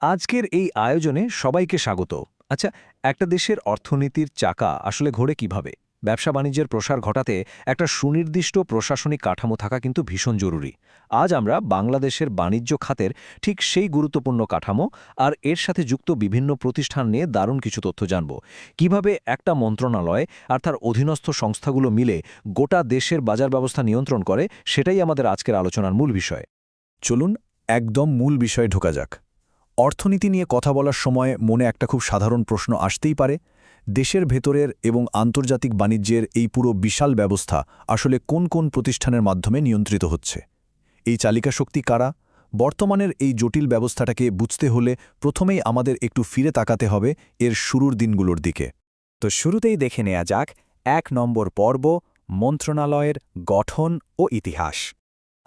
আজকের এই আয়োজনে সবাইকে স্বাগত। আচ্ছা, একটা দেশের অর্থনীতির চাকা আসলে ঘোরে কিভাবে? ব্যবসা বাণিজ্যের প্রসার ঘটাতে একটা সুনির্দিষ্ট প্রশাসনিক কাঠামো থাকা কিন্তু ভীষণ জরুরি। আজ আমরা বাংলাদেশের বাণিজ্য খাতের ঠিক সেই গুরুত্বপূর্ণ কাঠামো আর এর সাথে যুক্ত বিভিন্ন প্রতিষ্ঠান নিয়ে দারুণ কিছু তথ্য জানব। কিভাবে একটা মন্ত্রণালয় আর তার অধীনস্থ সংস্থাগুলো মিলে গোটা দেশের বাজার ব্যবস্থা নিয়ন্ত্রণ করে, সেটাই আমাদের আজকের আলোচনার মূল বিষয়। চলুন একদম মূল বিষয়ে ঢোকা যাক। অর্থনীতি নিয়ে কথা বলার সময় মনে একটা খুব সাধারণ প্রশ্ন আসতেই পারে, দেশের ভেতরের এবং আন্তর্জাতিক বাণিজ্যের এই পুরো বিশাল ব্যবস্থা আসলে কোন কোন প্রতিষ্ঠানের মাধ্যমে নিয়ন্ত্রিত হচ্ছে? এই চালিকা শক্তি কারা? বর্তমানের এই জটিল ব্যবস্থাটাকে বুঝতে হলে প্রথমেই আমাদের একটু ফিরে তাকাতে হবে এর শুরুর দিনগুলোর দিকে। তো শুরুতেই দেখে নেওয়া যাক ১ নম্বর পর্ব, মন্ত্রণালয়ের গঠন ও ইতিহাস।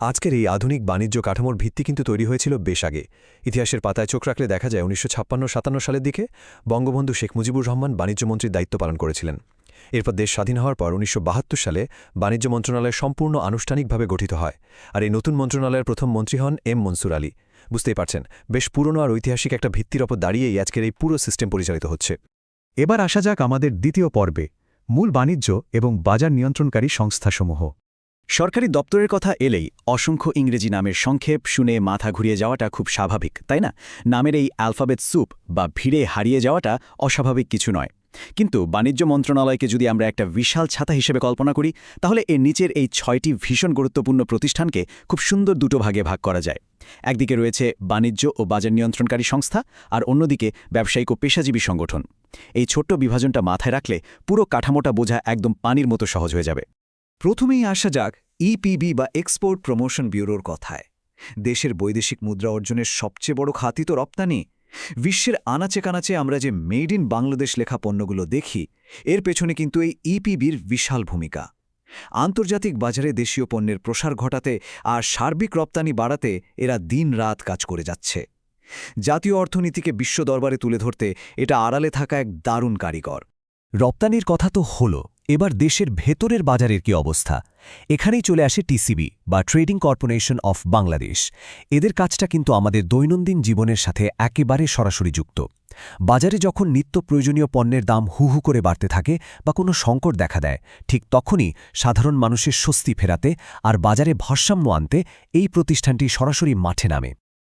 আজকের এই আধুনিক বাণিজ্য কাঠামোর ভিত্তি কিন্তু তৈরি হয়েছিল বেশ আগে। ইতিহাসের পাতায় চোখ রাখলে দেখা যায় ১৯৫৬-৫৭ সালের দিকে বঙ্গবন্ধু শেখ মুজিবুর রহমান বাণিজ্যমন্ত্রীর দায়িত্ব পালন করেছিলেন। এরপর দেশ স্বাধীন হওয়ার পর ১৯৭২ সালে বাণিজ্য মন্ত্রণালয় সম্পূর্ণ আনুষ্ঠানিকভাবে গঠিত হয়। আর এই নতুন মন্ত্রণালয়ের প্রথম মন্ত্রী হন এম মনসুর আলী। বুঝতেই পারছেন, বেশ পুরনো আর ঐতিহাসিক একটা ভিত্তির ওপর দাঁড়িয়েই আজকের এই পুরো সিস্টেম পরিচালিত হচ্ছে। এবার আসা যাক আমাদের দ্বিতীয় পর্বে, মূল বাণিজ্য এবং বাজার নিয়ন্ত্রণকারী সংস্থাসমূহ। সরকারি দপ্তরের কথা এলেই অসংখ্য ইংরেজি নামের সংক্ষেপ শুনে মাথা ঘুরিয়ে যাওয়াটা খুব স্বাভাবিক, তাই না? নামের এই অ্যালফাবেট স্যুপ বা ভিড়ে হারিয়ে যাওয়াটা অস্বাভাবিক কিছু নয়। কিন্তু বাণিজ্য মন্ত্রণালয়কে যদি আমরা একটা বিশাল ছাতা হিসেবে কল্পনা করি, তাহলে এর নিচের এই ৬টি ভীষণ গুরুত্বপূর্ণ প্রতিষ্ঠানকে খুব সুন্দর দুটো ভাগে ভাগ করা যায়। একদিকে রয়েছে বাণিজ্য ও বাজার নিয়ন্ত্রণকারী সংস্থা, আর অন্যদিকে ব্যবসায়িক ও পেশাজীবী সংগঠন। এই ছোট্ট বিভাজনটা মাথায় রাখলে পুরো কাঠামোটা বোঝা একদম পানির মতো সহজ হয়ে যাবে। প্রথমেই আসা যাক ইপিবি বা এক্সপোর্ট প্রমোশন ব্যুরোর কথায়। দেশের বৈদেশিক মুদ্রা অর্জনের সবচেয়ে বড় খাতই তো রপ্তানি। বিশ্বের আনাচে কানাচে আমরা যে মেড ইন বাংলাদেশ লেখা পণ্যগুলো দেখি, এর পেছনে কিন্তু এই ইপিবির বিশাল ভূমিকা। আন্তর্জাতিক বাজারে দেশীয় পণ্যের প্রসার ঘটাতে আর সার্বিক রপ্তানি বাড়াতে এরা দিন-রাত কাজ করে যাচ্ছে। জাতীয় অর্থনীতিকে বিশ্ব দরবারে তুলে ধরতে এটা আড়ালে থাকা এক দারুণ কারিগর। রপ্তানির কথা তো হলো, এবার দেশের ভেতরের বাজারের কি অবস্থা? এখানেই চলে আসে টিসিবি বা ট্রেডিং কর্পোরেশন অফ বাংলাদেশ। এদের কাজটা কিন্তু আমাদের দৈনন্দিন জীবনের সাথে একেবারে সরাসরি যুক্ত। বাজারে যখন নিত্য প্রয়োজনীয় পণ্যের দাম হু হু করে বাড়তে থাকে বা কোনো সংকট দেখা দেয়, ঠিক তখনই সাধারণ মানুষের স্বস্তি ফেরাতে আর বাজারে ভারসাম্য আনতে এই প্রতিষ্ঠানটি সরাসরি মাঠে নামে।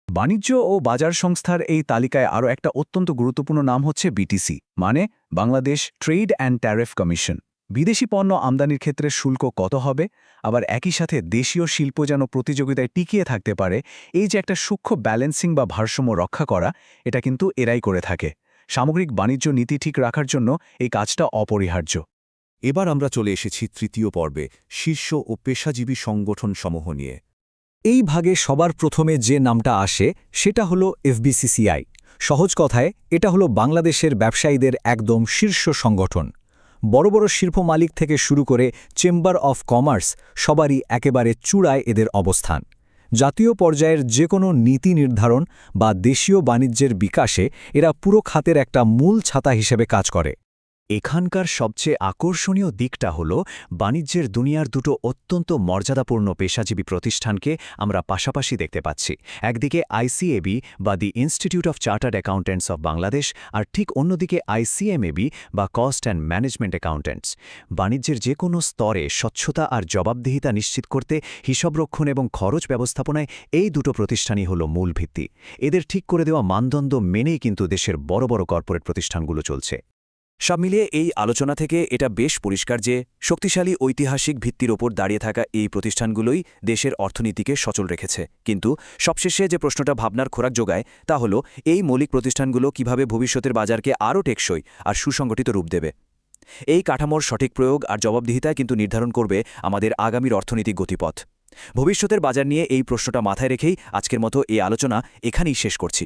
বাণিজ্য ও বাজার সংস্থার এই তালিকায় আরও একটা অত্যন্ত গুরুত্বপূর্ণ নাম হচ্ছে বিটিসি, মানে Bangladesh trade and tariff commission. বিদেশি পণ্য আমদানির ক্ষেত্রে শুল্ক কত হবে, আবার একই সাথে দেশীয় শিল্প যেন প্রতিযোগিতায় টিকিয়ে থাকতে পারে, এই যে একটা সূক্ষ্ম ব্যালেন্সিং বা ভারসাম্য রক্ষা করা, এটা কিন্তু এরাই করে থাকে। সামগ্রিক বাণিজ্য নীতি ঠিক রাখার জন্য এই কাজটা অপরিহার্য। এবার আমরা চলে এসেছি তৃতীয় পর্বে, শীর্ষ ও পেশাজীবী সংগঠন সমূহ নিয়ে। এই ভাগে সবার প্রথমে যে নামটা আসে সেটা হলো এফবিসিসিআই। সহজ কথায় এটা হলো বাংলাদেশের ব্যবসায়ীদের একদম শীর্ষ সংগঠন। বড় বড় শিল্প মালিক থেকে শুরু করে চেম্বার অফ কমার্স, সবারই একেবারে চূড়ায় এদের অবস্থান। জাতীয় পর্যায়ের যে কোনো নীতি নির্ধারণ বা দেশীয় বাণিজ্যের বিকাশে এরা পুরো খাতের একটা মূল ছাতা হিসেবে কাজ করে। এখানকার সবচেয়ে আকর্ষণীয় দিকটা হল বাণিজ্যের দুনিয়ার দুটো অত্যন্ত মর্যাদাপূর্ণ পেশাজীবী প্রতিষ্ঠানকে আমরা পাশাপাশি দেখতে পাচ্ছি। একদিকে আইসিএবি বা the institute of chartered accountants of Bangladesh, আর ঠিক অন্যদিকে আইসিএমএবি বা কস্ট অ্যান্ড ম্যানেজমেন্ট অ্যাকাউন্ট্যান্টস। বাণিজ্যের যে কোনো স্তরে স্বচ্ছতা আর জবাবদিহিতা নিশ্চিত করতে হিসাবরক্ষণ এবং খরচ ব্যবস্থাপনায় এই দুটো প্রতিষ্ঠানই হল মূল ভিত্তি। এদের ঠিক করে দেওয়া মানদণ্ড মেনেই কিন্তু দেশের বড় বড় কর্পোরেট প্রতিষ্ঠানগুলো চলছে। সব মিলিয়ে এই আলোচনা থেকে এটা বেশ পরিষ্কার যে শক্তিশালী ঐতিহাসিক ভিত্তির ওপর দাঁড়িয়ে থাকা এই প্রতিষ্ঠানগুলোই দেশের অর্থনীতিকে সচল রেখেছে। কিন্তু সবশেষে যে প্রশ্নটা ভাবনার খোরাক যোগায় তা হলো, এই মৌলিক প্রতিষ্ঠানগুলো কিভাবে ভবিষ্যতের বাজারকে আরও টেকসই আর সুসংগঠিত রূপ দেবে। এই কাঠামোর সঠিক প্রয়োগ আর জবাবদিহিতায় কিন্তু নির্ধারণ করবে আমাদের আগামীর অর্থনৈতিক গতিপথ। ভবিষ্যতের বাজার নিয়ে এই প্রশ্নটা মাথায় রেখেই আজকের মতো এই আলোচনা এখানেই শেষ করছি।